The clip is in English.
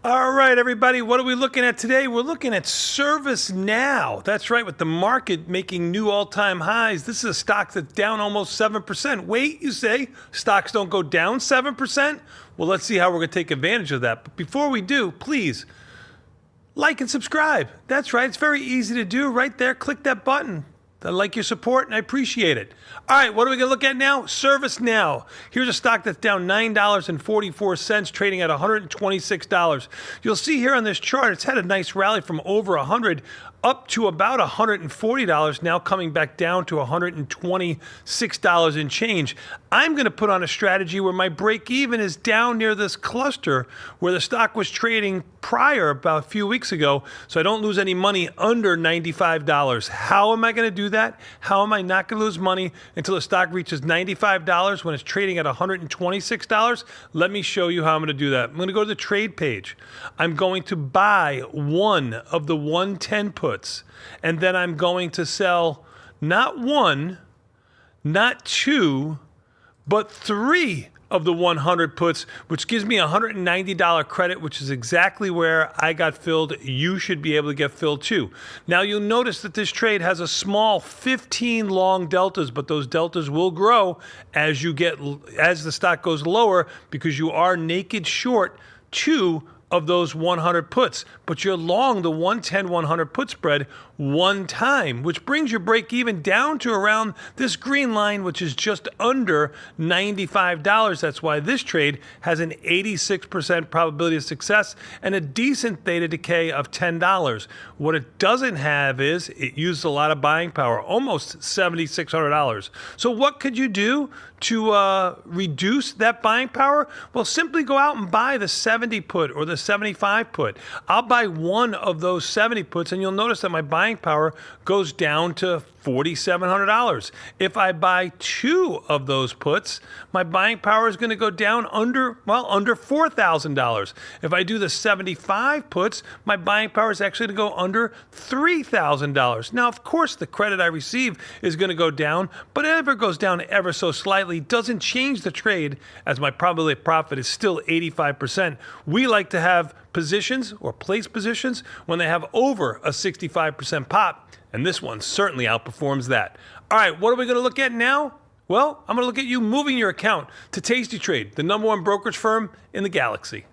All right, everybody, what are we looking at today? We're looking at ServiceNow. That's right, with the market making new all-time highs. This is a stock that's down almost 7%. Wait, you say, stocks don't go down 7%? Well, let's see how we're going to take advantage of that. But before we do, please like and subscribe. That's right, it's very easy to do. Right there, click that button. I like your support, and I appreciate it. All right, what are we going to look at now? ServiceNow. Here's a stock that's down $9.44, trading at $126. You'll see here on this chart, it's had a nice rally from over $100 up to about $140, now coming back down to $126 and change. I'm going to put on a strategy where my break even is down near this cluster where the stock was trading prior about a few weeks ago, so I don't lose any money under $95. How am I going to do that? How am I not going to lose money until the stock reaches $95 when it's trading at $126? Let me show you how I'm going to do that. I'm going to go to the trade page. I'm going to buy one of the 110 puts, and then I'm going to sell not one, not two, but three of the 100 puts, which gives me a $190 credit, which is exactly where I got filled. You should be able to get filled too. Now you'll notice that this trade has a small 15 long deltas, but those deltas will grow as the stock goes lower because you are naked short two of those 100 puts, but you're long the 110-100 put spread one time, which brings your break even down to around this green line, which is just under $95. That's why this trade has an 86% probability of success and a decent theta decay of $10. What it doesn't have is it used a lot of buying power, almost $7,600. So what could you do to reduce that buying power? Well, simply go out and buy the 70 put or the 75 put. I'll buy one of those 70 puts, and you'll notice that my buying power goes down to $4,700. If I buy two of those puts, my buying power is going to go down under $4,000. If I do the 75 puts, my buying power is actually going to go under $3,000. Now, of course, the credit I receive is going to go down, but if it goes down ever so slightly, doesn't change the trade as my probability of profit is still 85%. We like to have positions or place positions when they have over a 65% pop, and this one certainly outperforms that. All right, what are we going to look at now? Well, I'm going to look at you moving your account to tastytrade, the #1 brokerage firm in the galaxy.